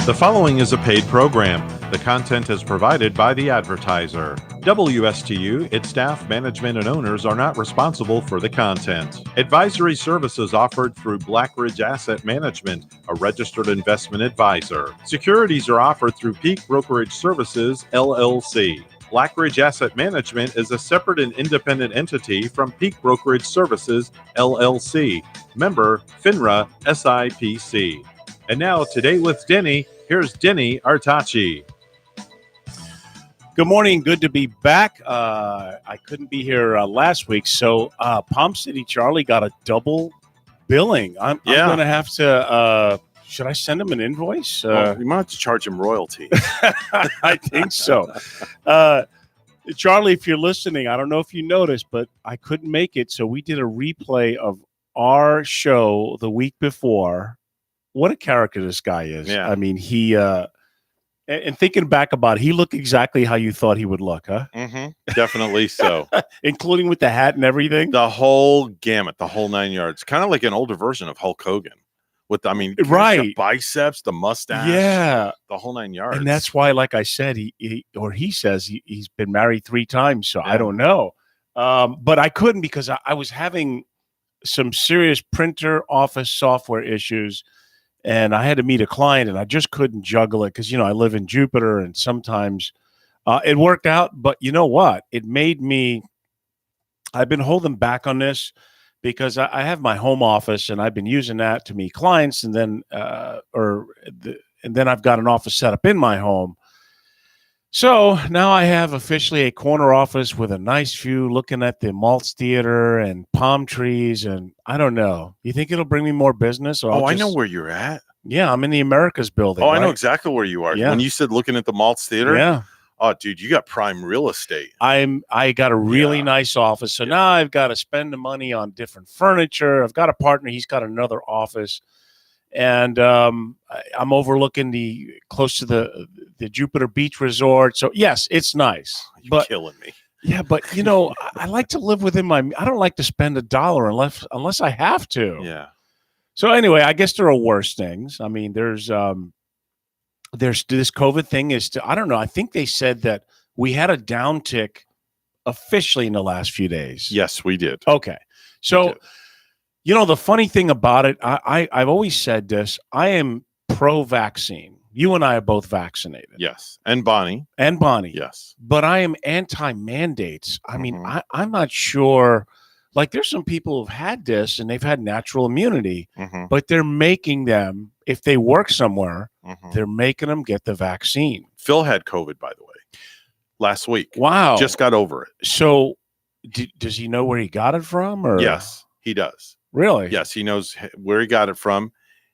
The following is a paid program. The content is provided by the advertiser. WSTU, its staff, management, and owners are not responsible for the content. Advisory services offered through Blackridge Asset Management, a registered investment advisor. Securities are offered through Peak Brokerage Services, LLC. Blackridge Asset Management is a separate and independent entity from Peak Brokerage Services, LLC. Member, FINRA, SIPC. And now, Today with Denny, here's Denny Artachi. Good morning. Good to be back. I couldn't be here last week, so Palm City Charlie got a double billing. I'm going to have to. Should I send him an invoice? You might have to charge him royalty. I think so. Charlie, if you're listening, I don't know if you noticed, but I couldn't make it, so we did a replay of our show the week before. What a character this guy is. Yeah. I mean, he and thinking back about it, he looked exactly how you thought he would look, huh? Mm-hmm. Definitely so. Including with the hat and everything? The whole gamut, the whole 9 yards. Kind of like an older version of Hulk Hogan. With, right. The biceps, the mustache. Yeah. The whole 9 yards. And that's why, like I said, he says he's been married 3 times, so yeah. I don't know. But I couldn't because I was having some serious printer office software issues. And I had to meet a client, and I just couldn't juggle it because, I live in Jupiter, and sometimes it worked out. But you know what? It made me – I've been holding back on this because I have my home office, and I've been using that to meet clients, and then I've got an office set up in my home. So now I have officially a corner office with a nice view looking at the Maltz Theater and palm trees. And I don't know. You think it'll bring me more business? Or I know where you're at. Yeah, I'm in the Americas building. Oh, right? I know exactly where you are. Yeah. When you said looking at the Maltz Theater. Yeah. Oh, dude, you got prime real estate. I got a really nice office. So now I've got to spend the money on different furniture. I've got a partner. He's got another office. And I'm overlooking close to the Jupiter Beach Resort. So yes, it's nice. You're killing me. Yeah, but I like to live within my. I don't like to spend $1 unless I have to. Yeah. So anyway, I guess there are worse things. I mean, there's this COVID thing I don't know. I think they said that we had a downtick officially in the last few days. Yes, we did. Okay, so. The funny thing about it, I've always said this, I am pro-vaccine. You and I are both vaccinated. Yes. And Bonnie. Yes. But I am anti-mandates. I mean, I'm not sure. Like, there's some people who've had this and they've had natural immunity, but they're making them, if they work somewhere, they're making them get the vaccine. Phil had COVID, by the way, last week. Wow. Just got over it. So does he know where he got it from? Or? Yes, he does. Really? Yes, he knows where he got it from.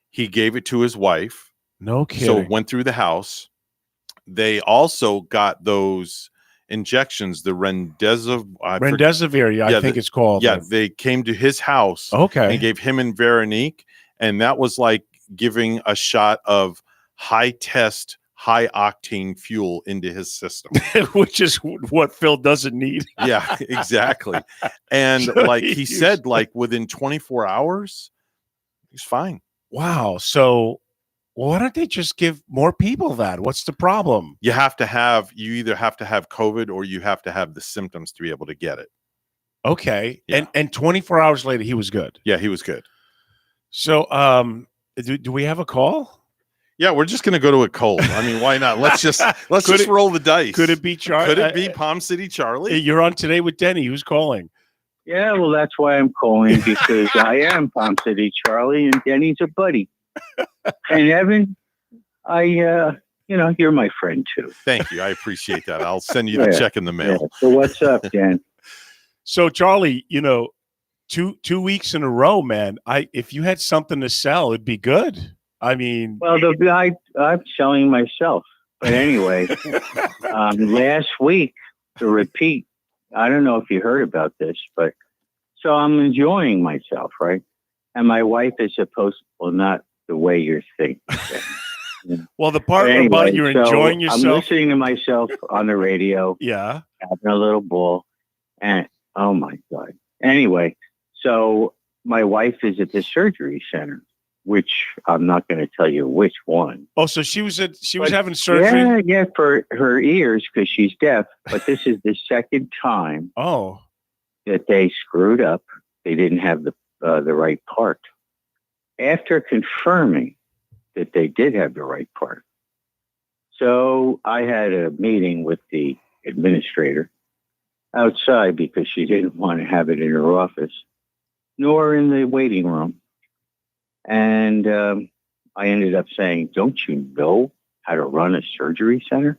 He gave it to his wife. No kidding. So it went through the house. They also got those injections, the remdesivir, I think it's called. Yeah, they came to his house. Okay. And gave him and Veronique, and that was like giving a shot of high-test, high-octane fuel into his system. Which is what Phil doesn't need. Yeah, exactly. And so he said, within 24 hours, he's fine. Wow. So why don't they just give more people that? What's the problem? You either have to have COVID or you have to have the symptoms to be able to get it. Okay. Yeah. And 24 hours later, he was good. Yeah, he was good. So do we have a call? Yeah, we're just going to go to a cold. I mean, why not? Let's just roll the dice. Could it be Charlie? Could it be Palm City Charlie? You're on Today with Denny. Who's calling? Yeah, well, that's why I'm calling, because I am Palm City Charlie, and Denny's a buddy. And Evan, you're my friend too. Thank you. I appreciate that. I'll send you the check in the mail. Yeah. So what's up, Dan? So Charlie, 2 weeks in a row, man. If you had something to sell, it'd be good. I mean, well, I'm selling myself. But anyway, last week, to repeat, I don't know if you heard about this, but so I'm enjoying myself, right? And my wife is supposed, not the way you're thinking. Well, the part about you're enjoying yourself. I'm listening to myself on the radio. Yeah. Having a little ball. And oh my God. Anyway, so my wife is at the surgery center. which I'm not going to tell you which one. Oh, so she was But having surgery. Yeah, for her ears because she's deaf. But this is the second time Oh, that they screwed up. They didn't have the right part. After confirming that they did have the right part, so I had a meeting with the administrator outside because she didn't want to have it in her office, nor in the waiting room. And I ended up saying, "Don't you know how to run a surgery center?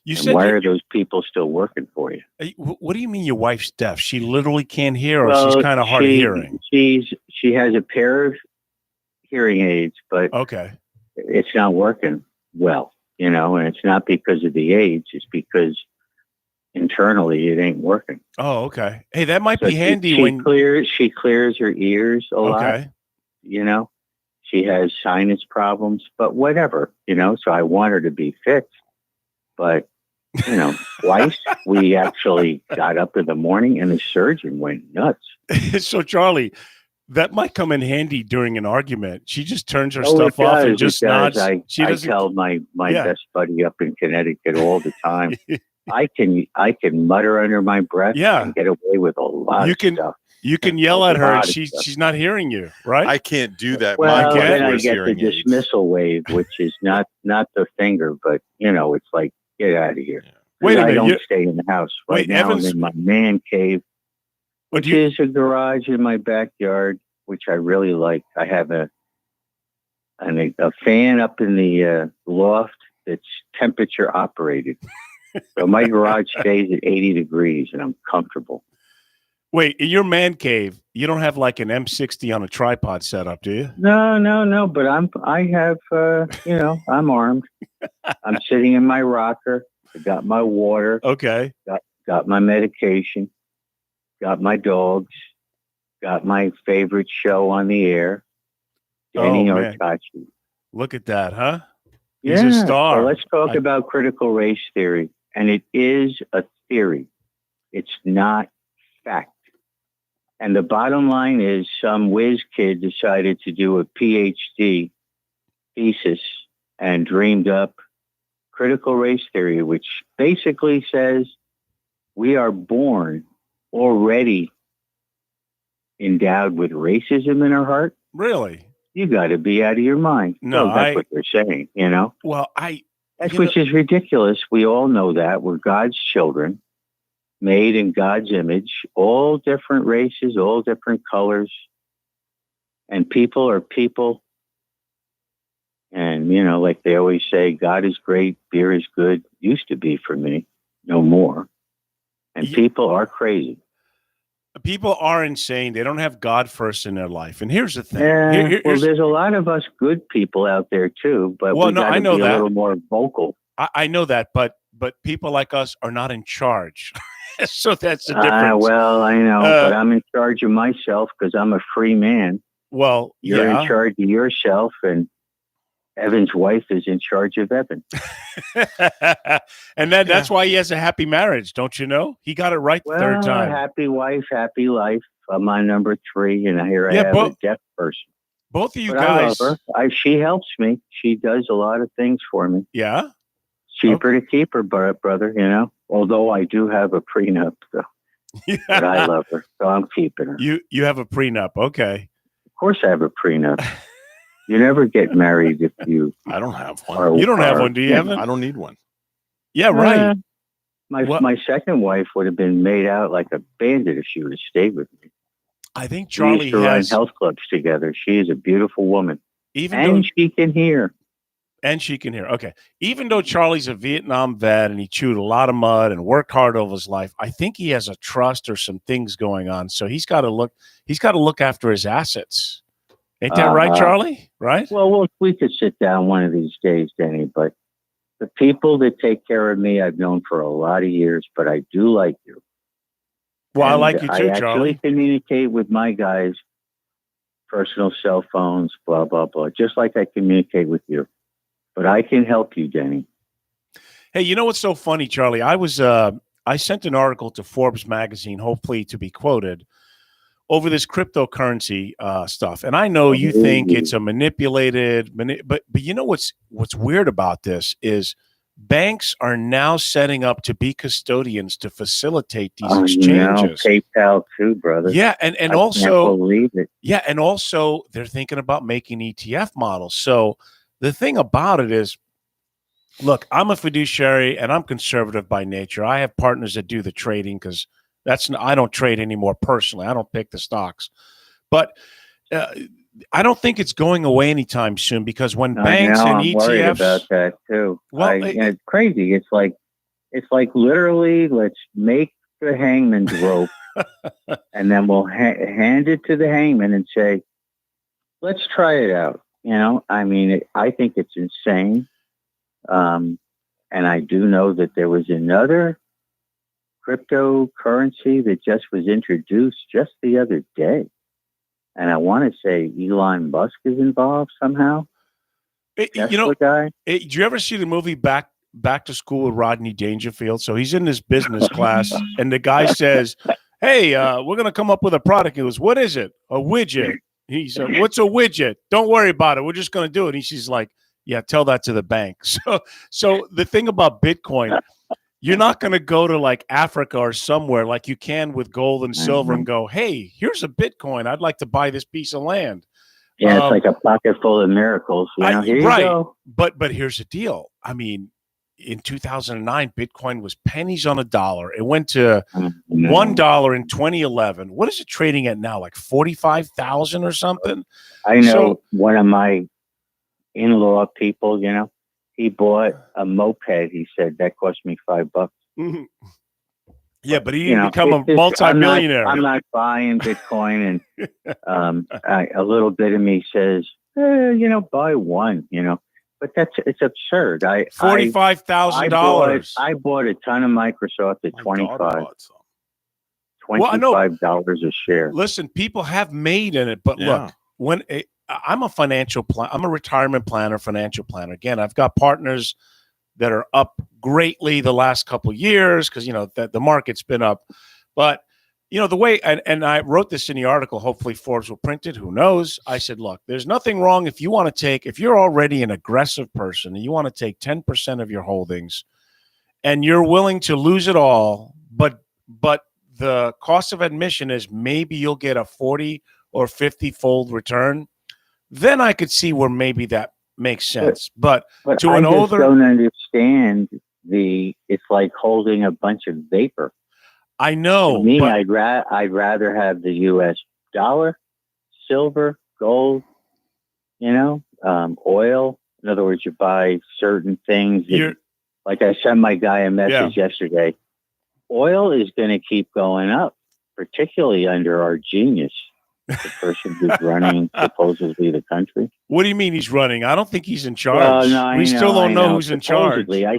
you And said why are those people still working for you?" what do you mean your wife's deaf? She literally can't hear, or she's kind of hard of hearing? She has a pair of hearing aids, but Okay. it's not working well, and it's not because of the aids. It's because internally it ain't working. Oh, okay. Hey, that might So be handy she clears her ears a lot. Okay. She has sinus problems, but whatever, so I want her to be fixed. But, twice we actually got up in the morning and the surgeon went nuts. So, Charlie, that might come in handy during an argument. She just turns her Oh, stuff it off and does, just it does. nods. I tell my Yeah. best buddy up in Connecticut all the time. I can mutter under my breath and get away with a lot of stuff. You can yell at her and lot of stuff. she's not hearing you, right? I can't do that. Well, My wife then I wears get the hearing aids. dismissal wave, which is not the finger, but it's like, get out of here. Wait a minute. I don't stay in the house right now. Evans, I'm in my man cave, which is a garage in my backyard, which I really like. I have a fan up in the loft that's temperature operated. So my garage stays at 80 degrees and I'm comfortable. Wait, in your man cave, you don't have like an M60 on a tripod setup, do you? No. But I have, I'm armed. I'm sitting in my rocker. I got my water. Okay. Got my medication. Got my dogs. Got my favorite show on the air. Denny Artachi. Look at that, huh? He's a star. So let's talk about critical race theory. And it is a theory. It's not fact. And the bottom line is some whiz kid decided to do a PhD thesis and dreamed up critical race theory, which basically says we are born already endowed with racism in our heart. Really? You got to be out of your mind. No, that's what they're saying, Well, which is ridiculous. We all know that. We're God's children, made in God's image, all different races, all different colors. And people are people. And, like they always say, God is great, beer is good. Used to be for me, no more. And people are crazy. People are insane. They don't have God first in their life. And here's the thing. Well, there's a lot of us good people out there too, but I know be that. a little more vocal. I know that, but people like us are not in charge. So that's the difference. Well, I know, but I'm in charge of myself because I'm a free man. Well, you're in charge of yourself, and Evan's wife is in charge of Evan. And that's why he has a happy marriage, don't you know? He got it right the third time. Happy wife, happy life. I'm on number 3, and here I have a deaf person. Both of you but guys. I love her. She helps me. She does a lot of things for me. Yeah? Cheaper to keep her, brother, Although I do have a prenup, but I love her, so I'm keeping her. You have a prenup, okay. Of course I have a prenup. You never get married if you... I don't have one. You don't have one, do you, Evan? I don't need one. Yeah, right. My second wife would have been made out like a bandit if she would have stayed with me. I think Charlie we used to run health clubs together. She is a beautiful woman. She can hear. And she can hear. Okay. Even though Charlie's a Vietnam vet and he chewed a lot of mud and worked hard over his life, I think he has a trust or some things going on. So he's got to look after his assets. Ain't that right, Charlie? Right? Well, we could sit down one of these days, Denny, but the people that take care of me, I've known for a lot of years, but I do like you. Well, I like you too, I Charlie. actually communicate with my guys, personal cell phones, blah, blah, blah, just like I communicate with you. But I can help you, Denny. Hey, you know what's so funny, Charlie? I sent an article to Forbes magazine, hopefully to be quoted, over this cryptocurrency stuff. And I know you think it's a but you know what's weird about this is banks are now setting up to be custodians to facilitate these exchanges. PayPal too, brother. Yeah, and I also can't believe it. yeah, and also they're thinking about making ETF models. So the thing about it is, look, I'm a fiduciary and I'm conservative by nature. I have partners that do the trading because I don't trade anymore personally. I don't pick the stocks, but I don't think it's going away anytime soon because when banks and I'm ETFs, worried about that too. Well, it's crazy. It's like literally, let's make the hangman's rope, and then we'll hand it to the hangman and say, "Let's try it out." I mean, I think it's insane. And I do know that there was another cryptocurrency that just was introduced just the other day. And I want to say Elon Musk is involved somehow. Guy. Did you ever see the movie Back to School with Rodney Dangerfield? So he's in this business class, and the guy says, "Hey, we're going to come up with a product." He goes, "What is it? A widget." He said, "What's a widget? Don't worry about it. We're just going to do it." And she's like, "Yeah, tell that to the bank." So the thing about Bitcoin, you're not going to go to like Africa or somewhere like you can with gold and silver and go, "Hey, here's a Bitcoin. I'd like to buy this piece of land." Yeah, it's like a pocket full of miracles. Here you go. But here's the deal. I mean, in 2009, Bitcoin was pennies on a dollar. It went to $1 in 2011. What is it trading at now? Like 45,000 or something? I know one of my in-law people, he bought a moped. He said that cost me $5. Mm-hmm. Yeah, but he didn't become a multi-millionaire. I'm not buying Bitcoin, and a little bit of me says, buy one, but it's absurd. $45,000. I bought a ton of Microsoft at $25 a share. Listen, people have made in it, but look, I'm a I'm a retirement planner, financial planner. Again, I've got partners that are up greatly the last couple of years because the market's been up. But the way and I wrote this in the article. Hopefully, Forbes will print it. Who knows? I said, look, there's nothing wrong if you're already an aggressive person and you want to take 10% of your holdings, and you're willing to lose it all, but the cost of admission is maybe you'll get a 40 or 50-fold return. Then I could see where maybe that makes sense. But to an older, I don't understand it's like holding a bunch of vapor. I know. To me, I'd rather have the U.S. dollar, silver, gold, oil. In other words, you buy certain things. Like I sent my guy a message yesterday. Oil is going to keep going up, particularly under our genius, the person who's running supposedly the country. What do you mean he's running? I don't think he's in charge. We still don't know who's in charge. I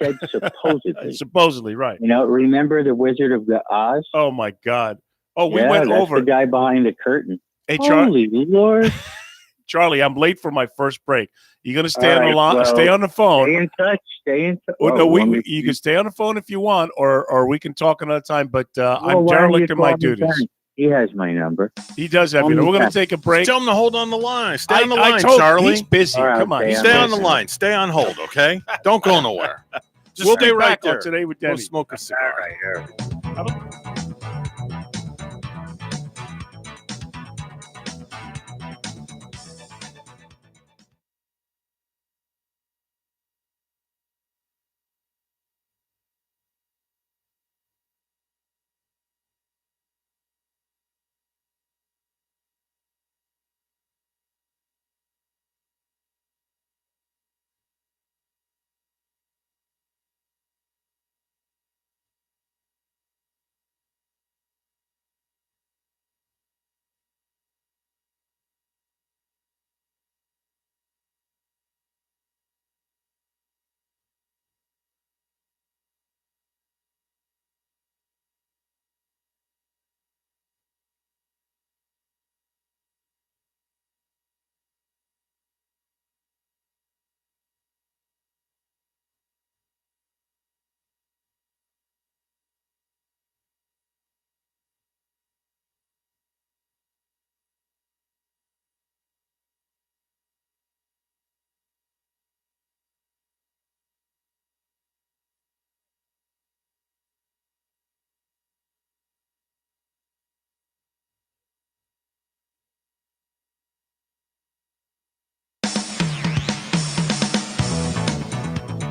said supposedly. Supposedly, right. Remember the Wizard of Oz? Oh, my God. Oh, we went over. The guy behind the curtain. Hey, Holy Lord. Charlie, I'm late for my first break. You going to stay on the line? Stay on the phone. Stay in touch. You can stay on the phone if you want, or we can talk another time. But I'm derelict in my duties. He has my number. He does have your number. We're going to take a break. Tell him to hold on the line. Stay on the line, Charlie. He's busy. Right, come on. Stay on the line. Stay on hold, okay? Don't go nowhere. Just stay right there. Today with Denny. Go smoke a cigar. All right, here.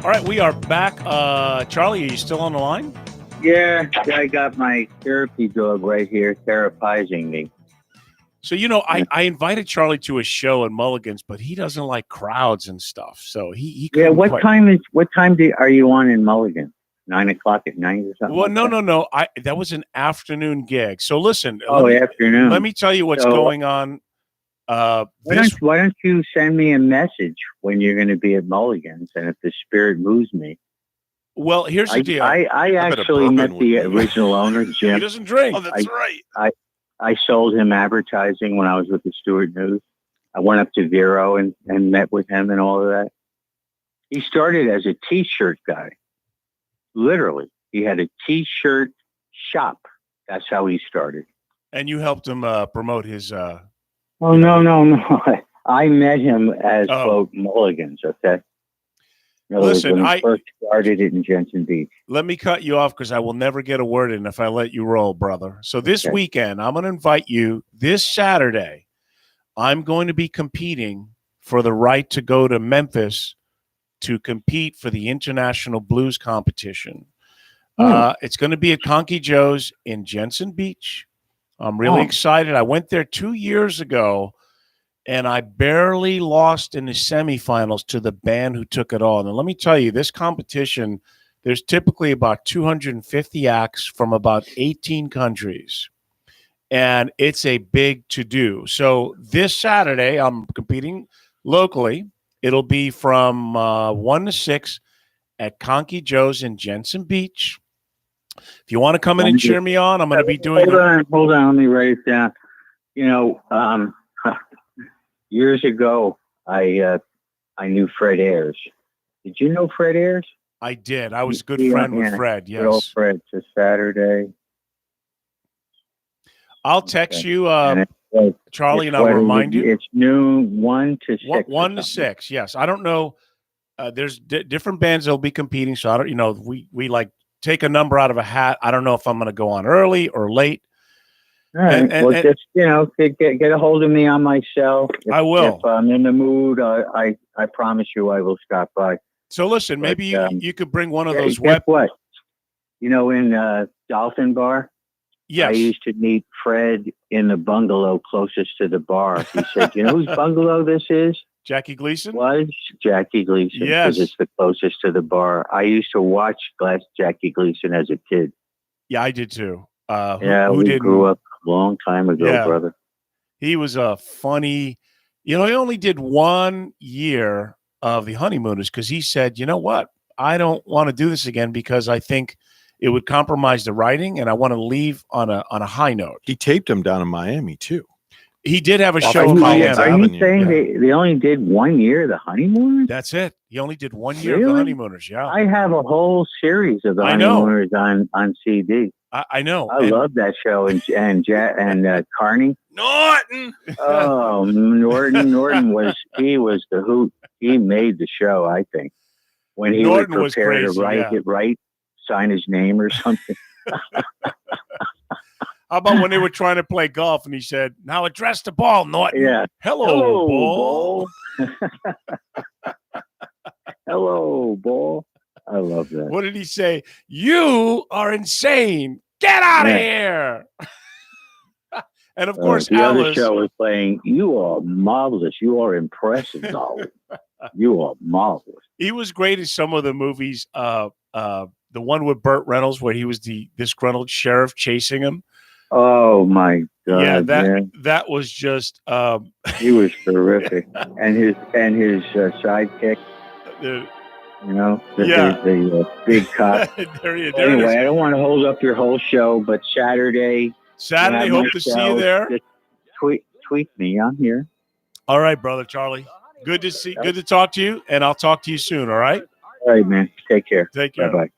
All right, we are back. Charlie, are you still on the line? Yeah, I got my therapy dog right here therapizing me. So, I invited Charlie to a show in Mulligan's, but he doesn't like crowds and stuff. So he Yeah, couldn't what quite- time are you on in Mulligan? 9 o'clock at night or something? Well, like no. that? That was an afternoon gig. So listen, Afternoon. let me tell you what's So- going on. Why don't you send me a message when you're going to be at Mulligan's, and if the spirit moves me? Well, here's the deal. I bet a actually bourbon met would the be- original owner, He Jim. doesn't drink. Oh, that's right. I sold him advertising when I was with the Stewart News. I went up to Vero and met with him and all of that. He started as a T-shirt guy. Literally, he had a T-shirt shop. That's how he started. And you helped him promote his. Oh, no. I met him as, quote, Mulligan's, okay? Listen, when he first started it in Jensen Beach. Let me cut you off because I will never get a word in if I let you roll, brother. So this weekend, I'm going to invite you this Saturday. I'm going to be competing for the right to go to Memphis to compete for the International Blues Competition. It's going to be at Conky Joe's in Jensen Beach. I'm really excited. I went there 2 years ago, and I barely lost in the semifinals to the band who took it all. And let me tell you, this competition, there's typically about 250 acts from about 18 countries. And it's a big to-do. So this Saturday, I'm competing locally. It'll be from 1 to 6 at Conky Joe's in Jensen Beach. If you want to come in and cheer me on, I'm going to be doing Hold on. Let me write it down. Years ago, I knew Fred Ayers. Did you know Fred Ayers? I did. I was a good friend with Fred. Good old Yes. Fred. It's a Saturday. I'll text you, Charlie, and I'll what is remind it? you. It's noon, 1 to 6. 1 to 6. Yes. I don't know. There's different bands that'll be competing. So I don't, we like take a number out of a hat. I don't know if I'm going to go on early or late. All right. Just get a hold of me on my cell. I will. If I'm in the mood, I promise you I will stop by. So listen, maybe you could bring one of those guess what? In Dolphin Bar. Yes. I used to meet Fred in the bungalow closest to the bar. He said, "You know whose bungalow this is?" Jackie Gleason? Was Jackie Gleason. Yes. Because it's the closest to the bar. I used to watch Jackie Gleason as a kid. Yeah, I did too. We grew up a long time ago, brother. He was a funny, he only did 1 year of the Honeymooners because he said, you know what? I don't want to do this again because I think it would compromise the writing and I want to leave on a high note. He taped him down in Miami too. He did have a Off show of in Collins Miami. Are you Avenue, saying they only did 1 year of the Honeymooners? That's it. He only did 1 year of the Really? Honeymooners. Yeah. I have a whole series of the I know. Honeymooners on CD. I know. I love that show and Carney. Norton. Oh, Norton was the hoot. He made the show, I think. When he Norton would was prepare crazy, to write, sign his name or something. How about when they were trying to play golf and he said, now address the ball, Norton. Yeah. Hello, ball. Hello, ball. I love that. What did he say? You are insane. Get out of here. And of course, the other Alice. show was playing, you are marvelous. You are impressive, darling. You are marvelous. He was great in some of the movies. The one with Burt Reynolds where he was the disgruntled sheriff chasing him. Oh my God! Yeah, that was just. He was terrific, and his sidekick. The big cop. Anyway, I don't want to hold up your whole show, but Saturday, hope to see you there. Just tweet me. I'm here. All right, brother Charlie. Good to talk to you, and I'll talk to you soon. All right. All right, man. Take care. Take care. Bye.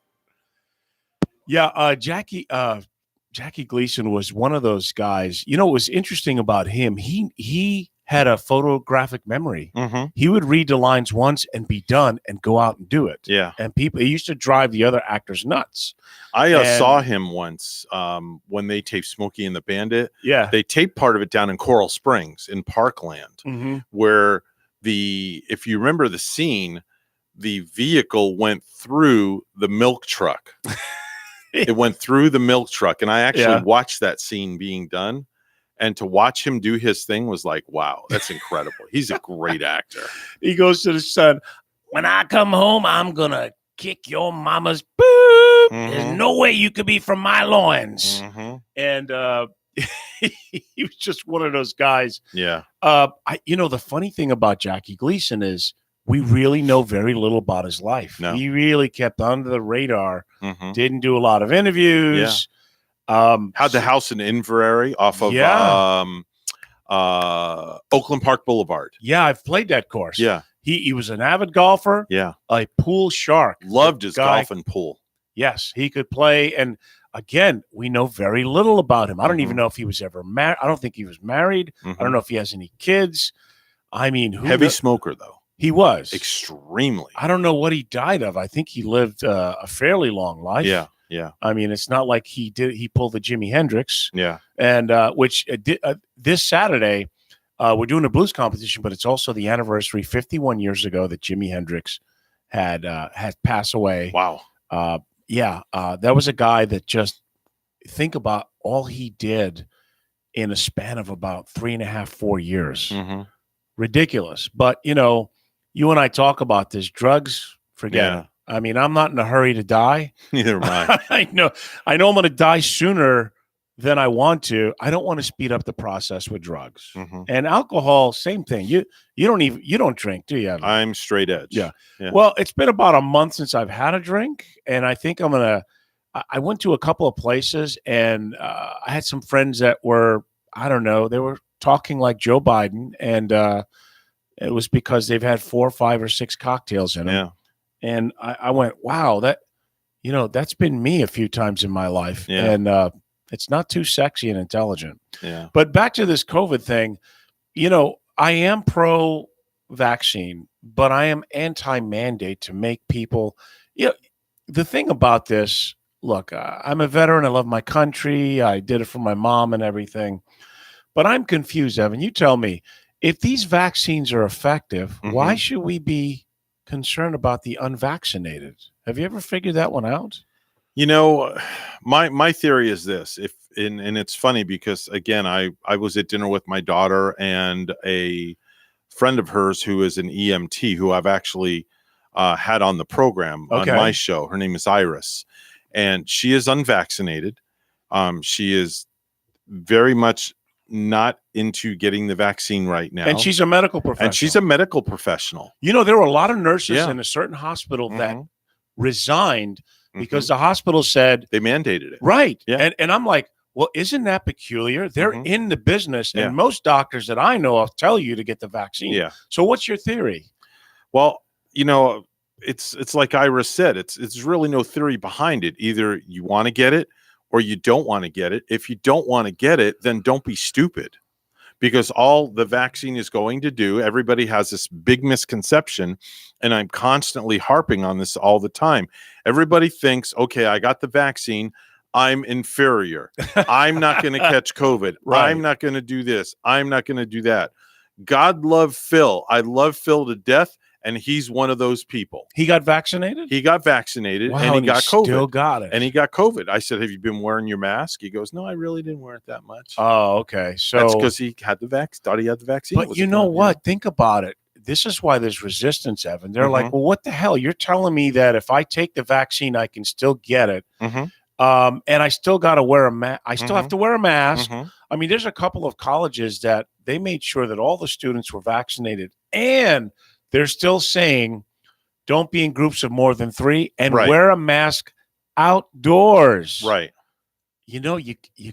Yeah, Jackie Gleason was one of those guys. What was interesting about him? He had a photographic memory. Mm-hmm. He would read the lines once and be done and go out and do it. Yeah. And he used to drive the other actors nuts. I saw him once when they taped Smokey and the Bandit. Yeah. They taped part of it down in Coral Springs in Parkland, mm-hmm. where if you remember the scene, the vehicle went through the milk truck. It went through the milk truck, and I actually watched that scene being done. And to watch him do his thing was like, wow, that's incredible. He's a great actor. He goes to the son, when I come home, I'm going to kick your mama's boop. There's no way you could be from my loins. And he was just one of those guys. Yeah. The funny thing about Jackie Gleason is we really know very little about his life. No. He really kept under the radar, didn't do a lot of interviews. Had the house in Inverary off of Oakland Park Boulevard. Yeah, I've played that course. Yeah. He was an avid golfer. Yeah. A pool shark. Loved his golf and pool. Yes, he could play. And again, we know very little about him. I don't even know if he was ever married. I don't think he was married. I don't know if he has any kids. I mean, heavy smoker, though. He was. Extremely. I don't know what he died of. I think he lived a fairly long life. Yeah. Yeah. I mean, it's not like he pulled the Jimi Hendrix. Yeah. And this Saturday, we're doing a blues competition, but it's also the anniversary 51 years ago that Jimi Hendrix had passed away. Wow. That was a guy that just think about all he did in a span of about 3.5, 4 years. Ridiculous. But, you and I talk about this. Drugs, forget it. I mean, I'm not in a hurry to die. Neither am I. I know I'm going to die sooner than I want to. I don't want to speed up the process with drugs. And alcohol, same thing. You don't drink, do you? I'm straight edge. Yeah. Well, it's been about a month since I've had a drink, and I think I went to a couple of places, and I had some friends that were, I don't know, they were talking like Joe Biden, and it was because they've had 4, 5, or 6 cocktails in them. Yeah. And I went, wow, that's been me a few times in my life. Yeah. And it's not too sexy and intelligent. Yeah. But back to this COVID thing, I am pro-vaccine, but I am anti-mandate to make people, the thing about this, look, I'm a veteran. I love my country. I did it for my mom and everything. But I'm confused, Evan. You tell me, if these vaccines are effective, why should we be concerned about the unvaccinated? Have you ever figured that one out? My theory is this. And it's funny because, again, I was at dinner with my daughter and a friend of hers who is an EMT who I've actually had on the program on my show. Her name is Iris, and she is unvaccinated. She is very much not into getting the vaccine right now. And she's a medical professional. There were a lot of nurses in a certain hospital that resigned because the hospital said they mandated it. Right. Yeah. And I'm like, well, isn't that peculiar? They're in the business, and most doctors that I know will tell you to get the vaccine. Yeah. So what's your theory? Well, it's like Iris said, it's really no theory behind it. Either you want to get it or you don't want to get it. If you don't want to get it, then don't be stupid. Because all the vaccine is going to do, everybody has this big misconception, and I'm constantly harping on this all the time. Everybody thinks, okay, I got the vaccine, I'm inferior. I'm not going to catch COVID. Right. I'm not going to do this. I'm not going to do that. God love Phil. I love Phil to death, and he's one of those people. He got vaccinated? He got vaccinated, Wow, and he got COVID. Still got it. And he got COVID. I said, have you been wearing your mask? He goes, no, I really didn't wear it that much. Oh, okay. So that's because he had thought he had the vaccine. But you know what? Think about it. This is why there's resistance, Evan. They're like, well, what the hell? You're telling me that if I take the vaccine, I can still get it. And I still got to wear a mask. I still have to wear a mask. I mean, there's a couple of colleges that they made sure that all the students were vaccinated, and they're still saying, don't be in groups of more than 3 and wear a mask outdoors. Right. You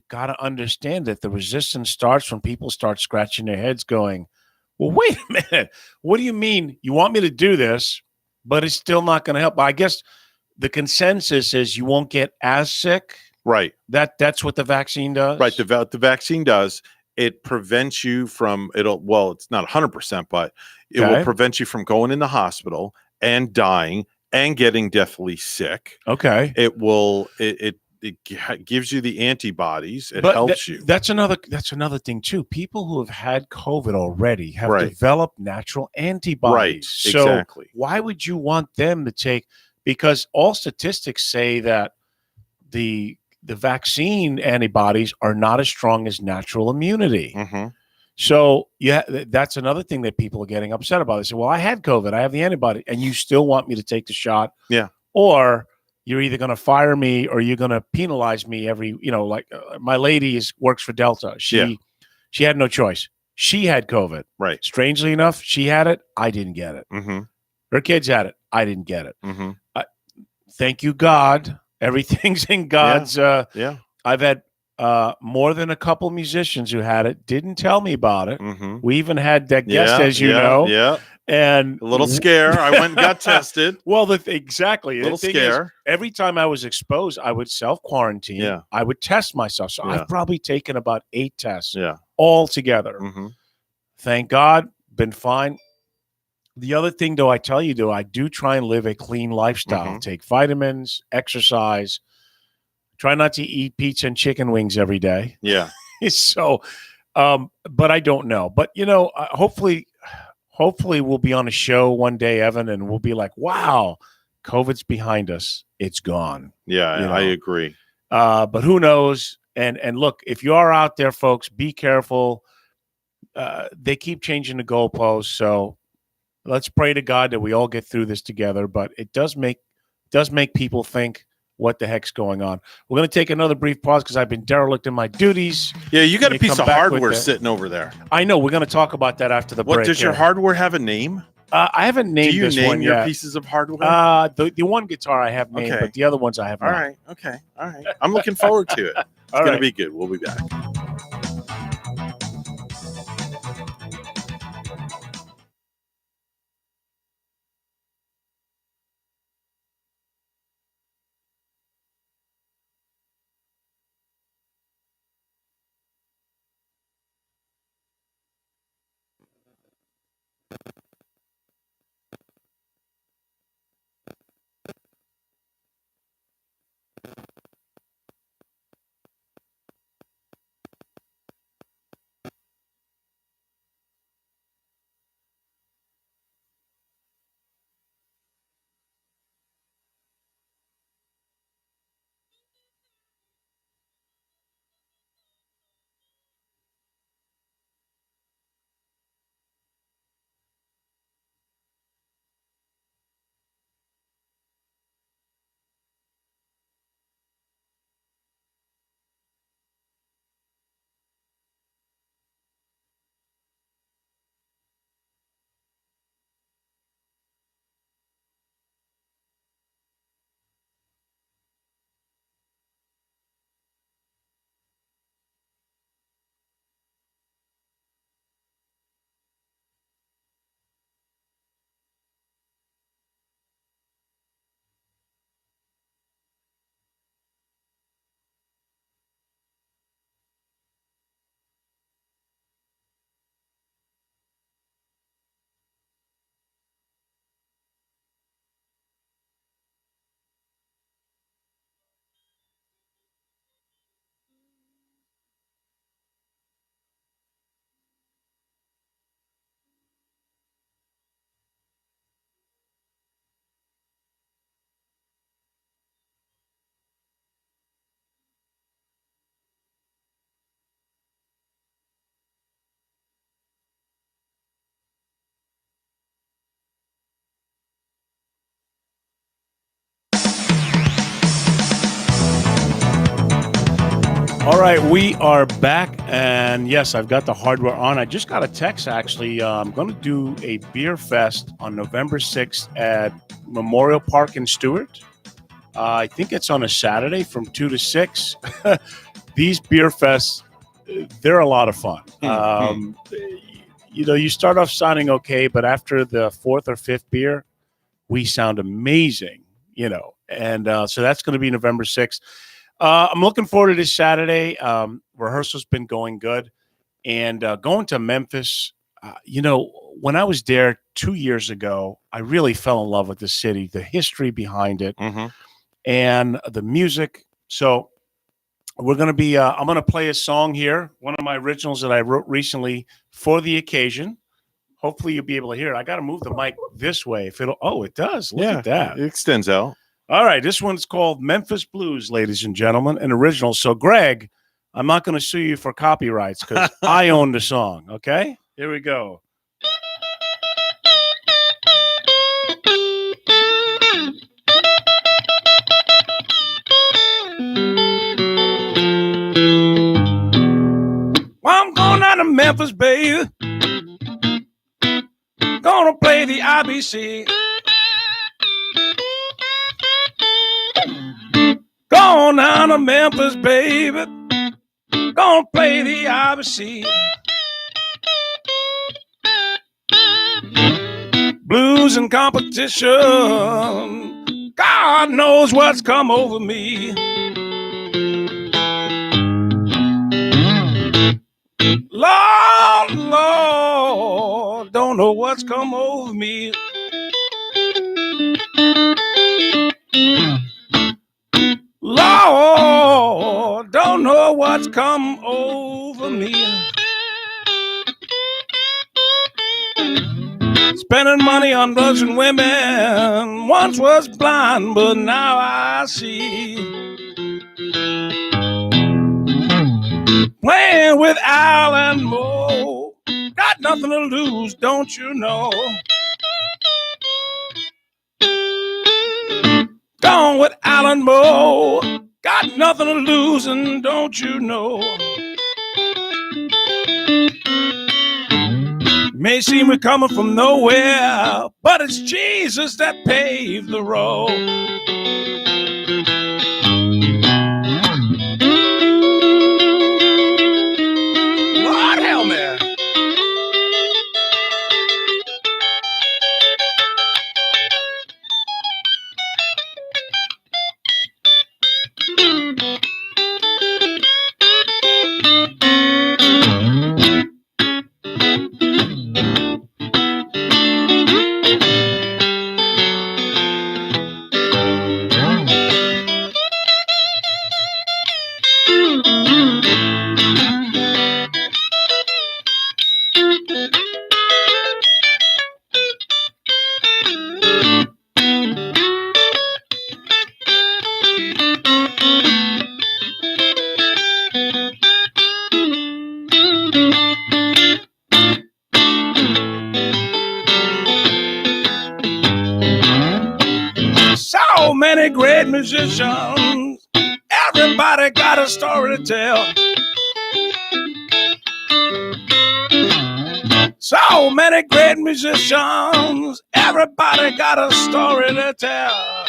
got to understand that the resistance starts when people start scratching their heads going, well, wait a minute. What do you mean you want me to do this, but it's still not going to help? I guess the consensus is you won't get as sick. Right. That's what the vaccine does. Right. The vaccine does. It prevents you from it's not 100%, but it will prevent you from going in the hospital and dying and getting deathly sick. Okay. It will, it gives you the antibodies. It But helps you. That's another thing too. People who have had COVID already have Right. developed natural antibodies. Right. So Exactly. why would you want them to take? Because all statistics say that the vaccine antibodies are not as strong as natural immunity. Mm-hmm. So yeah, that's another thing that people are getting upset about. They say, "Well, I had COVID, I have the antibody, and you still want me to take the shot?" Yeah. Or you're either going to fire me or you're going to penalize me every, like my lady works for Delta. She had no choice. She had COVID. Right. Strangely enough, she had it. I didn't get it. Mm-hmm. Her kids had it. I didn't get it. Mm-hmm. Thank you, God. Everything's in God's. Yeah. I've had more than a couple musicians who had it. Didn't tell me about it. Mm-hmm. We even had that guest, as you know. Yeah. And A little scare. I went and got tested. Well, exactly. A little The thing is, scare. every time I was exposed, I would self-quarantine. Yeah. I would test myself. So I've probably taken about 8 tests all together. Mm-hmm. Thank God, been fine. The other thing, though, I tell you, I do try and live a clean lifestyle. Mm-hmm. Take vitamins, exercise. Try not to eat pizza and chicken wings every day. Yeah. So, but I don't know. But, hopefully we'll be on a show one day, Evan, and we'll be like, wow, COVID's behind us. It's gone. Yeah, I agree. But who knows? And look, if you are out there, folks, be careful. They keep changing the goalposts. So let's pray to God that we all get through this together. But it does make people think, what the heck's going on? We're going to take another brief pause because I've been derelict in my duties. Yeah, you got a piece of hardware with sitting over there. I know. We're going to talk about that after the break. What, does your hardware have a name? I haven't named Do you this name one your yet. pieces of hardware? The one guitar I have named, Okay. but the other ones I have All not. right. Okay. All right. I'm looking forward to it. It's All going right. to be good. We'll be back. All right, we are back, and yes, I've got the hardware on. I just got a text, actually. I'm going to do a beer fest on November 6th at Memorial Park in Stewart. I think it's on a Saturday from 2 to 6. These beer fests, they're a lot of fun. You start off sounding okay, but after the 4th or 5th beer, we sound amazing, and so that's going to be November 6th. I'm looking forward to this Saturday. Rehearsal's been going good. And going to Memphis, when I was there 2 years ago, I really fell in love with the city, the history behind it, Mm-hmm. and the music. So we're going to be, I'm going to play a song here, one of my originals that I wrote recently for the occasion. Hopefully you'll be able to hear it. I got to move the mic this way. If it'll, oh, it does. Look at that. It extends out. All right. This one's called Memphis Blues, ladies and gentlemen, an original. So, Greg, I'm not going to sue you for copyrights because I own the song. Okay. Here we go. I'm going down to Memphis, baby. Gonna play the IBC. Going down to Memphis, baby. Gonna play the IBC. Blues and competition. God knows what's come over me. Lord, Lord, don't know what's come over me. Lord, don't know what's come over me. Spending money on drugs and women. Once was blind, but now I see. Playing with Al and Mo. Got nothing to lose, don't you know? Gone with Al and Mo. Got nothing to lose, and don't you know? May seem we're coming from nowhere, but it's Jesus that paved the road. Lord help me. So many great musicians, everybody got a story to tell. So many great musicians, everybody got a story to tell.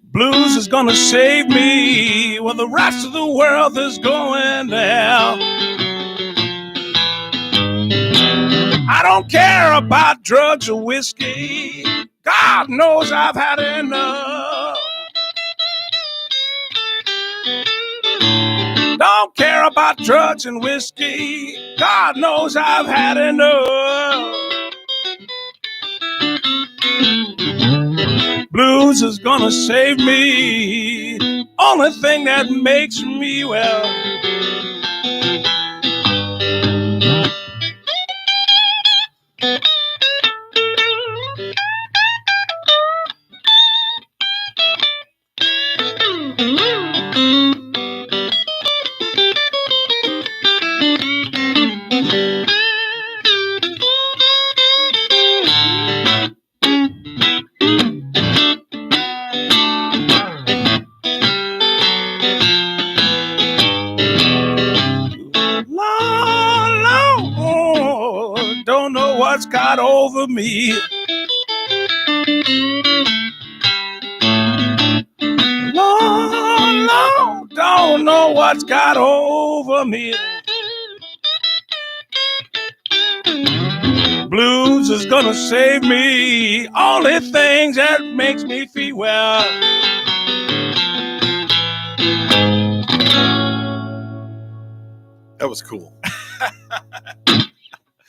Blues is gonna save me when the rest of the world is going there. I don't care about drugs or whiskey. God knows I've had enough. Don't care about drugs and whiskey. God knows I've had enough. Blues is gonna save me. Only thing that makes me well. Lord, don't know what's got over me. Lord, don't know what's got over me. Blues is gonna save me. Only things that makes me feel well. That was cool.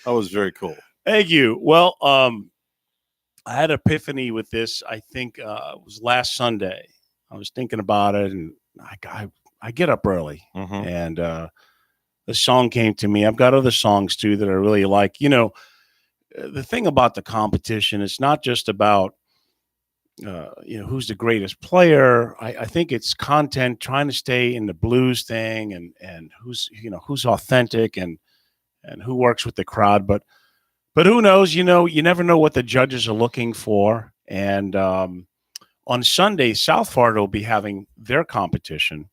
That was very cool. Thank you. Well, I had an epiphany with this. I think it was last Sunday. I was thinking about it, and I get up early, and the song came to me. I've got other songs too that I really like. You know, the thing about the competition, it's not just about who's the greatest player. I think it's content, trying to stay in the blues thing, and who's authentic and who works with the crowd. But who knows? You never know what the judges are looking for. And on Sunday, South Florida will be having their competition.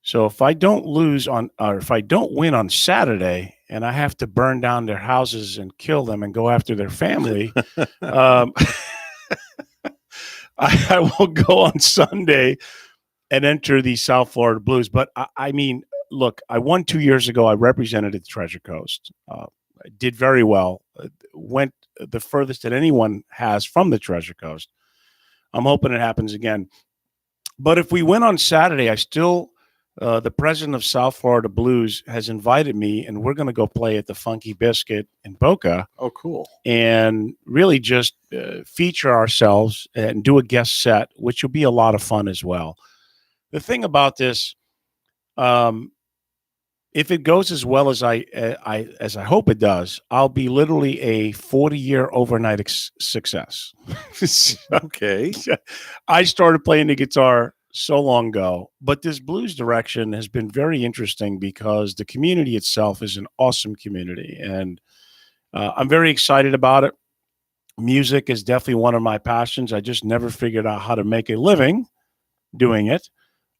So if I don't if I don't win on Saturday, and I have to burn down their houses and kill them and go after their family, I will go on Sunday and enter the South Florida Blues. But I mean, look, I won 2 years ago. I represented the Treasure Coast. I did very well. Went the furthest that anyone has from the Treasure Coast. I'm hoping it happens again. But if we win on Saturday, I still, the president of South Florida Blues has invited me, and we're going to go play at the Funky Biscuit in Boca. Oh, cool. And really just feature ourselves and do a guest set, which will be a lot of fun as well. The thing about this, if it goes as well as I hope it does, I'll be literally a 40-year overnight success. Okay. I started playing the guitar so long ago, but this blues direction has been very interesting because the community itself is an awesome community, and I'm very excited about it. Music is definitely one of my passions. I just never figured out how to make a living doing it.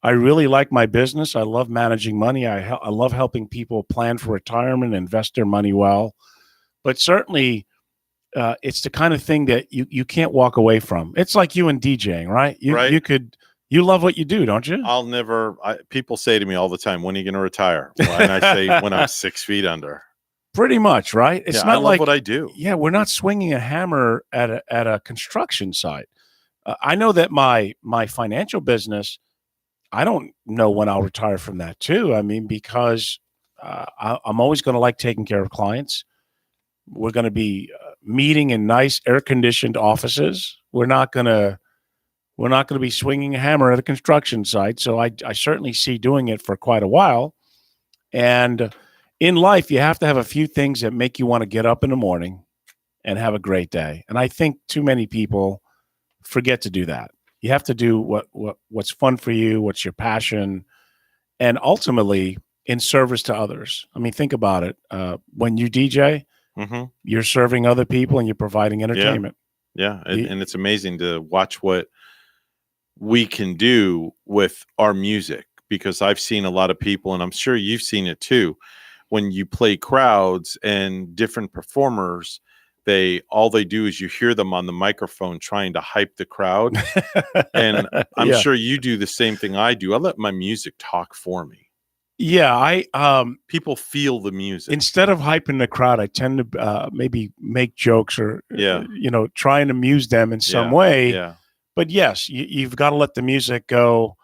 I really like my business. I love managing money. I love helping people plan for retirement, invest their money well. But certainly, it's the kind of thing that you can't walk away from. It's like you and DJing, right? You love what you do, don't you? People say to me all the time, when are you going to retire? And I say, when I'm 6 feet under. Pretty much, right? It's not I love what I do. Yeah, we're not swinging a hammer at a construction site. I know that my financial business, I don't know when I'll retire from that too. I mean, because I'm always going to like taking care of clients. We're going to be meeting in nice air-conditioned offices. We're not going to be swinging a hammer at a construction site. So I certainly see doing it for quite a while. And in life, you have to have a few things that make you want to get up in the morning and have a great day. And I think too many people forget to do that. You have to do what's fun for you, what's your passion, and ultimately in service to others. I mean, think about it. When you DJ, you're serving other people and you're providing entertainment. Yeah. And it's amazing to watch what we can do with our music, because I've seen a lot of people, and I'm sure you've seen it too, when you play crowds and different performers, all they do is you hear them on the microphone trying to hype the crowd. And I'm sure you do the same thing I do. I let my music talk for me. Yeah, people feel the music. Instead of hyping the crowd, I tend to maybe make jokes or try and amuse them in some way. Yeah. But yes, you've got to let the music go.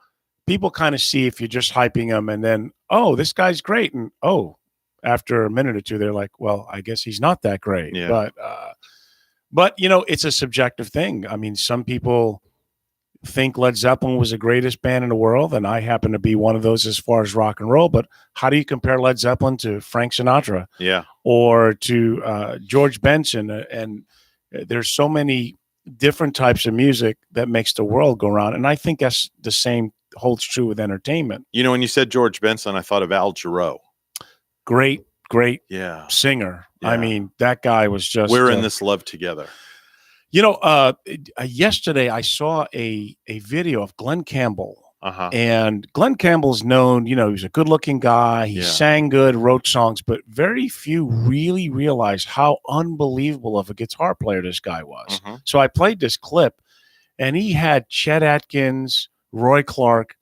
People kind of see if you're just hyping them, and then, oh, this guy's great, and after a minute or two, they're like, well, I guess he's not that great. Yeah. But it's a subjective thing. I mean, some people think Led Zeppelin was the greatest band in the world, and I happen to be one of those as far as rock and roll. But how do you compare Led Zeppelin to Frank Sinatra? Yeah. Or to George Benson? And there's so many different types of music that makes the world go round. And I think that's the same holds true with entertainment. When you said George Benson, I thought of Al Jarreau. Great singer. Yeah. I mean, that guy was just... We're in this love together. Yesterday I saw a video of Glenn Campbell. And Glenn Campbell's known, he was a good-looking guy. He sang good, wrote songs, but very few really realized how unbelievable of a guitar player this guy was. So I played this clip, and he had Chet Atkins, Roy Clark,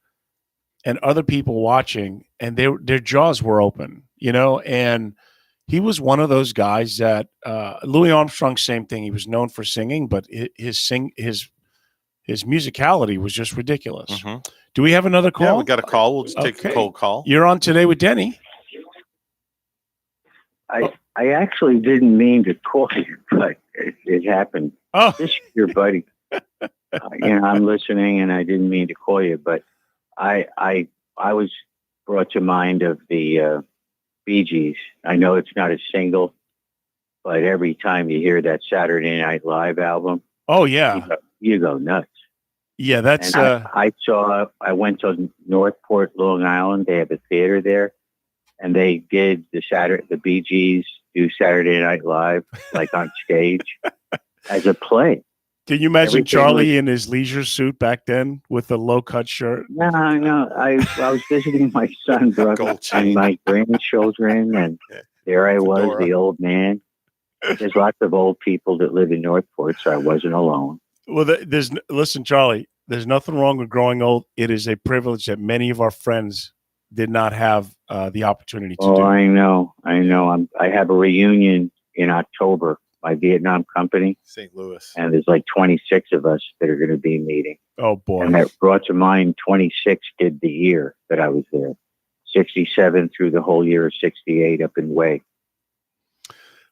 and other people watching, and their jaws were open, and he was one of those guys that Louis Armstrong, same thing. He was known for singing, but his musicality was just ridiculous. Do we have another call? Yeah, we got a call. We'll just take a cold call. You're on Today with Denny. I actually didn't mean to call you, but it happened Oh, this year, buddy. I'm listening, and I didn't mean to call you, but I was brought to mind of the Bee Gees. I know it's not a single, but every time you hear that Saturday Night Live album, oh yeah, you go nuts. yeah. That's And I went to Northport, Long Island. They have a theater there, and they did the Bee Gees do Saturday Night Live like on stage as a play. Can you imagine Everything Charlie was- in his leisure suit back then with the low cut shirt? No. I was visiting my son, brother, Gold and chain. my grandchildren, and there I was, Fedora. the old man. There's lots of old people that live in Northport, so I wasn't alone. Well, listen, Charlie. There's nothing wrong with growing old. It is a privilege that many of our friends did not have the opportunity to do. Oh, I know. I have a reunion in October, my Vietnam company, St. Louis. and there's like 26 of us that are going to be meeting. Oh boy. And that brought to mind 26 did the year that I was there. 67 through the whole year of 68 up in Way.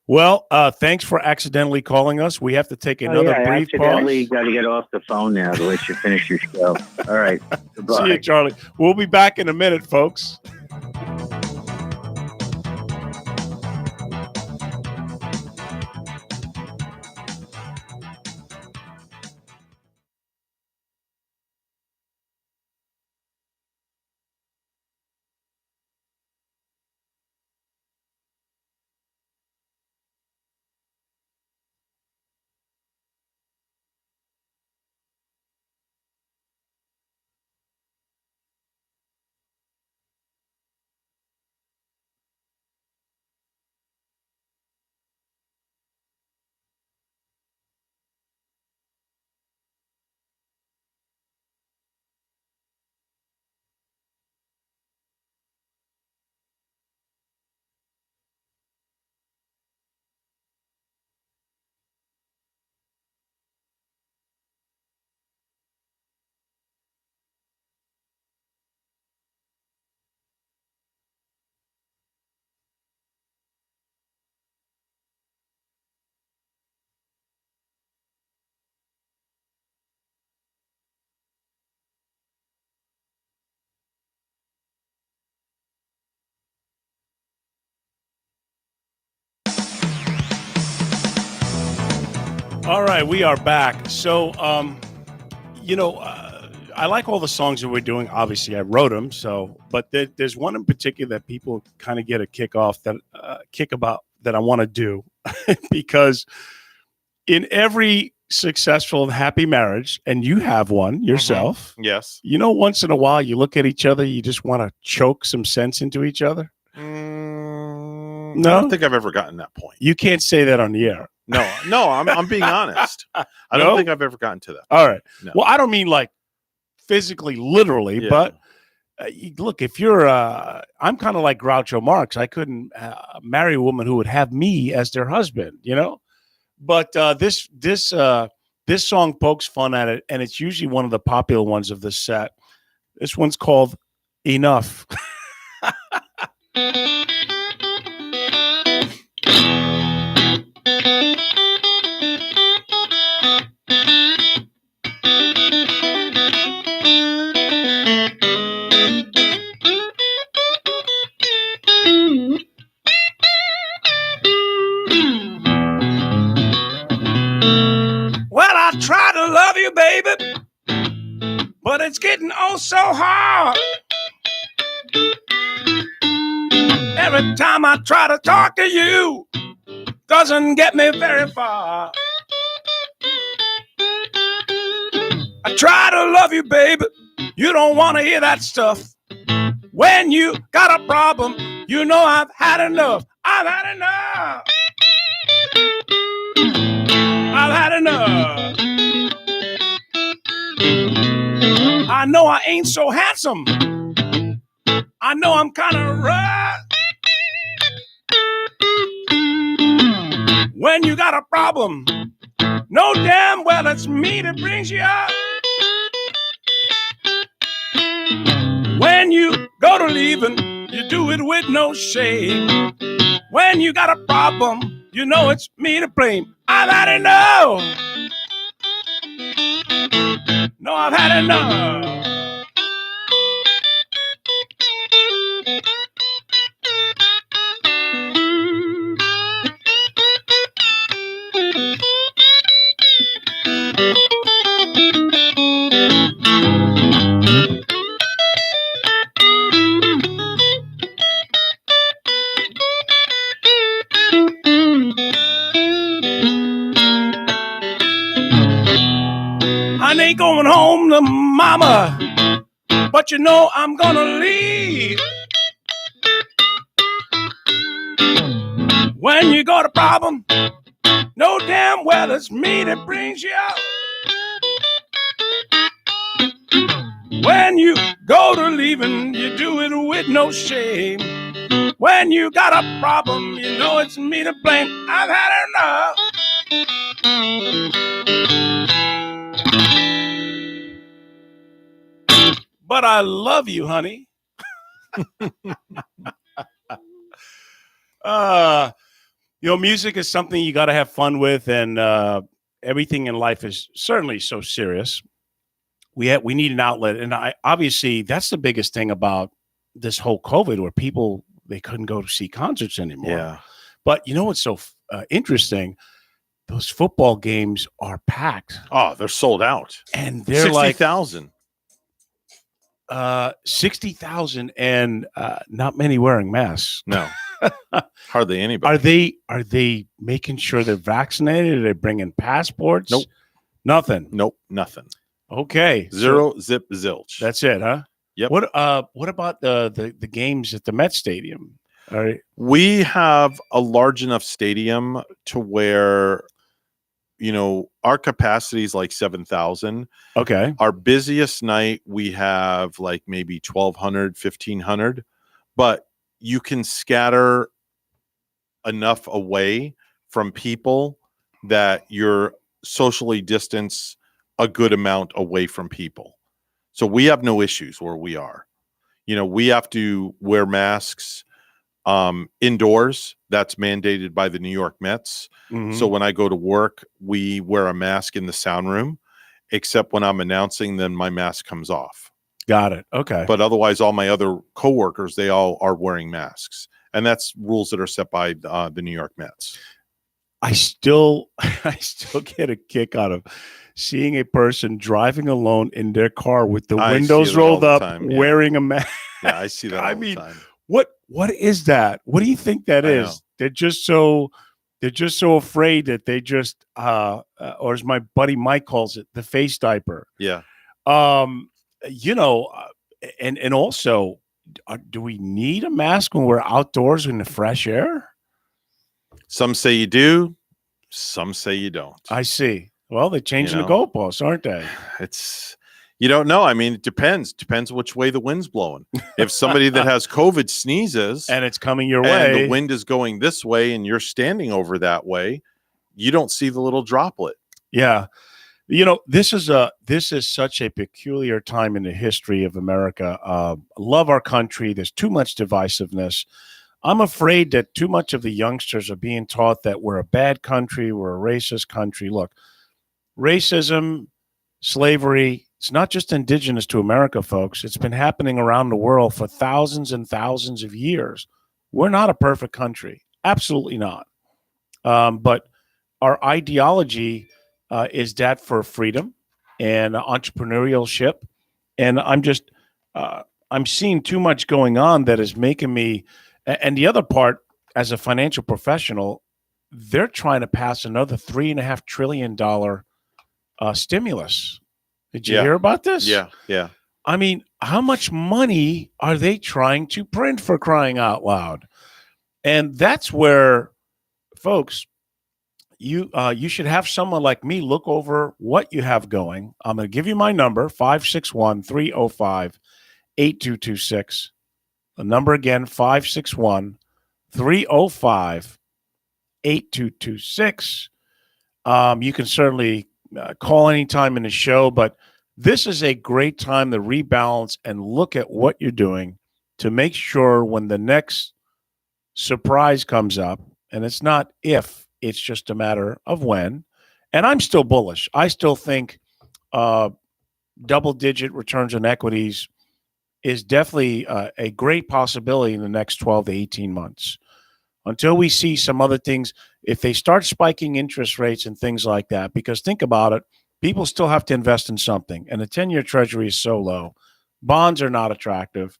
Well, thanks for accidentally calling us. We have to take another I brief accidentally pause. got to get off the phone now to let you finish your show. All right. Goodbye. See you, Charlie. We'll be back in a minute, folks. All right, we are back. So, I like all the songs that we're doing. Obviously, I wrote them. So, but there's one in particular that people kind of get a kick about that I want to do because in every successful and happy marriage, and you have one yourself, Yes. once in a while you look at each other, you just want to choke some sense into each other. I No? don't think I've ever gotten that point. You can't say that on the air. No, I'm being honest. I No? don't think I've ever gotten to that. All right. No. Well, I don't mean like physically, literally, Yeah. but look, if you're, I'm kind of like Groucho Marx. I couldn't marry a woman who would have me as their husband, But this song pokes fun at it, and it's usually one of the popular ones of the set. This one's called "Enough." Well, I try to love you, baby, but it's getting oh so hard. Every time I try to talk to you, doesn't get me very far. I try to love you, baby, you don't want to hear that stuff. When you got a problem, you know I've had enough. I've had enough. I've had enough. I know I ain't so handsome. I know I'm kind of rough. When you got a problem, know damn well it's me that brings you up. When you go to leaving, you do it with no shame. When you got a problem, You know it's me to blame. I've had enough. No, I've had enough. I ain't going home to mama, but you know I'm gonna leave. When you got a problem, no damn well it's me that brings you out. When you go to leaving, you do it with no shame. When you got a problem, you know it's me to blame. I've had enough. But I love you, honey. Music is something you got to have fun with, and everything in life is certainly so serious. We need an outlet, and obviously that's the biggest thing about this whole COVID, where people they couldn't go to see concerts anymore. Yeah. But you know what's so interesting? Those football games are packed. Oh, they're sold out. And they're 60,000. 60,000 and not many wearing masks. No. Hardly anybody. Are they making sure they're vaccinated? Are they bringing passports? Nope. Nothing. Nope. Nothing. Okay. Zero, zip, zilch. That's it, huh? Yep. What about the games at the Met Stadium? All right. We have a large enough stadium to where, our capacity is like 7,000. Okay. Our busiest night, we have like maybe 1,200, 1,500, but you can scatter enough away from people that you're socially distanced a good amount away from people. So we have no issues where we are. We have to wear masks indoors. That's mandated by the New York Mets. Mm-hmm. So when I go to work, we wear a mask in the sound room, except when I'm announcing, then my mask comes off. Got it. Okay. But otherwise, all my other coworkers, they all are wearing masks. And that's rules that are set by the New York Mets. I still get a kick out of seeing a person driving alone in their car with the windows rolled up, wearing a mask. Yeah, I see that all the time. What is that? What do you think that is? Know. They're just so afraid that they just or as my buddy Mike calls it, the face diaper. Yeah. And also, do we need a mask when we're outdoors in the fresh air? Some say you do, some say you don't. I see. Well, they're changing the goalposts, aren't they? You don't know. I mean, it depends. Depends which way the wind's blowing. If somebody that has COVID sneezes and it's coming your and way, the wind is going this way and you're standing over that way, you don't see the little droplet. Yeah. This is such a peculiar time in the history of America. Love our country. There's too much divisiveness. I'm afraid that too much of the youngsters are being taught that we're a bad country, we're a racist country. Look, racism, slavery, it's not just indigenous to America, folks. It's been happening around the world for thousands and thousands of years. We're not a perfect country. Absolutely not. But our ideology is that for freedom and entrepreneurship. And I'm seeing too much going on that is making me, and the other part, as a financial professional, they're trying to pass another $3.5 trillion stimulus. Did you hear about this? Yeah. I mean, how much money are they trying to print, for crying out loud? And that's where, folks, you should have someone like me look over what you have going. I'm going to give you my number, 561-305-8226. The number again, 561-305-8226. You can certainly call anytime in the show, but this is a great time to rebalance and look at what you're doing to make sure when the next surprise comes up, and it's not if, It's just a matter of when. And I'm still bullish. I still think double-digit returns on equities is definitely a great possibility in the next 12 to 18 months. Until we see some other things, if they start spiking interest rates and things like that, because think about it, people still have to invest in something, and the 10-year Treasury is so low. Bonds are not attractive.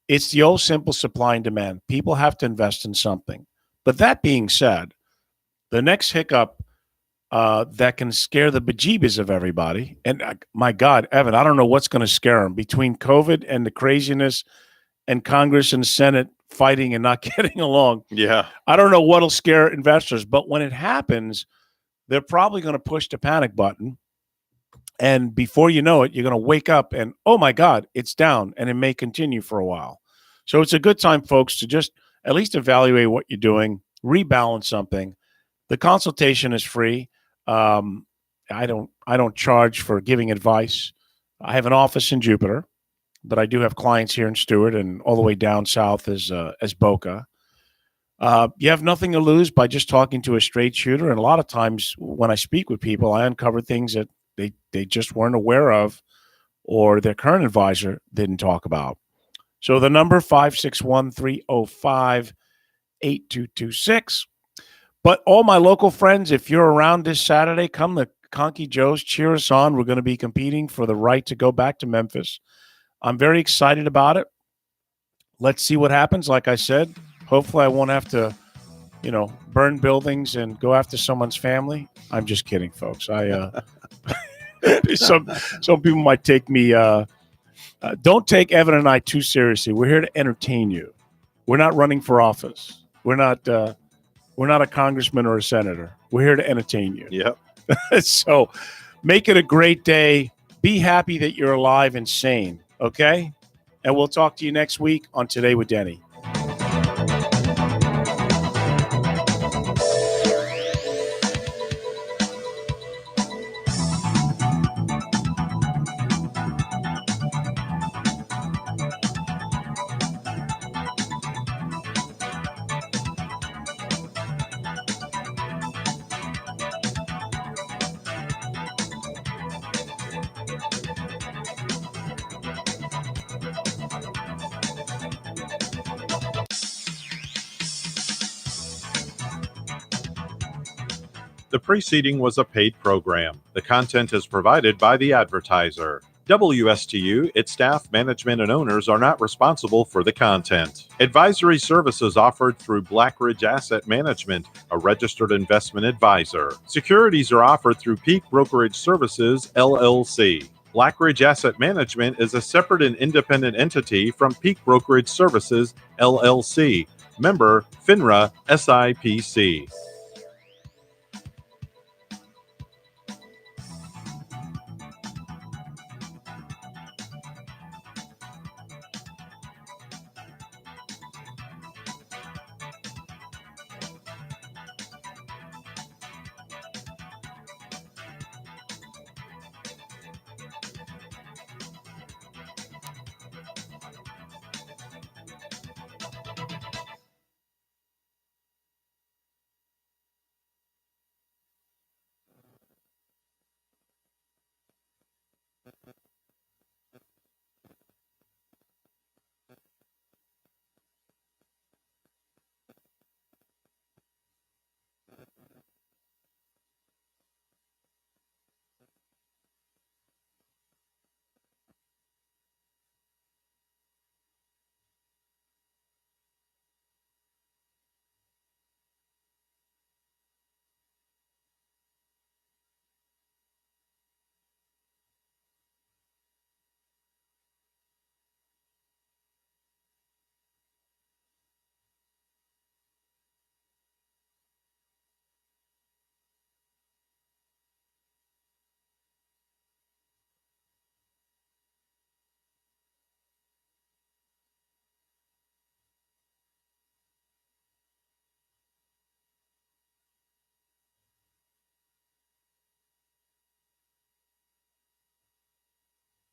It's the old simple supply and demand. People have to invest in something. But that being said, the next hiccup that can scare the bejeebus of everybody, and my God, Evan, I don't know what's going to scare them between COVID and the craziness and Congress and Senate fighting and not getting along. Yeah. I don't know what'll scare investors, but when it happens, they're probably going to push the panic button. And before you know it, you're going to wake up and, oh my God, it's down, and it may continue for a while. So it's a good time, folks, to just at least evaluate what you're doing, rebalance something. The consultation is free. I don't charge for giving advice. I have an office in Jupiter, but I do have clients here in Stewart and all the way down south as Boca. You have nothing to lose by just talking to a straight shooter. And a lot of times when I speak with people, I uncover things that they just weren't aware of or their current advisor didn't talk about. So the number 561-305-8226. But all my local friends, if you're around this Saturday, come to Conky Joe's, cheer us on. We're going to be competing for the right to go back to Memphis. I'm very excited about it. Let's see what happens. Like I said, hopefully I won't have to, burn buildings and go after someone's family. I'm just kidding, folks. Some people might take me. Don't take Evan and I too seriously. We're here to entertain you. We're not running for office. We're not a congressman or a senator. We're here to entertain you. Yep. So make it a great day. Be happy that you're alive and sane. Okay? And we'll talk to you next week on Today with Denny. The preceding was a paid program. The content is provided by the advertiser. WSTU, its staff, management, and owners are not responsible for the content. Advisory services offered through Blackridge Asset Management, a registered investment advisor. Securities are offered through Peak Brokerage Services, LLC. Blackridge Asset Management is a separate and independent entity from Peak Brokerage Services, LLC. Member, FINRA, SIPC.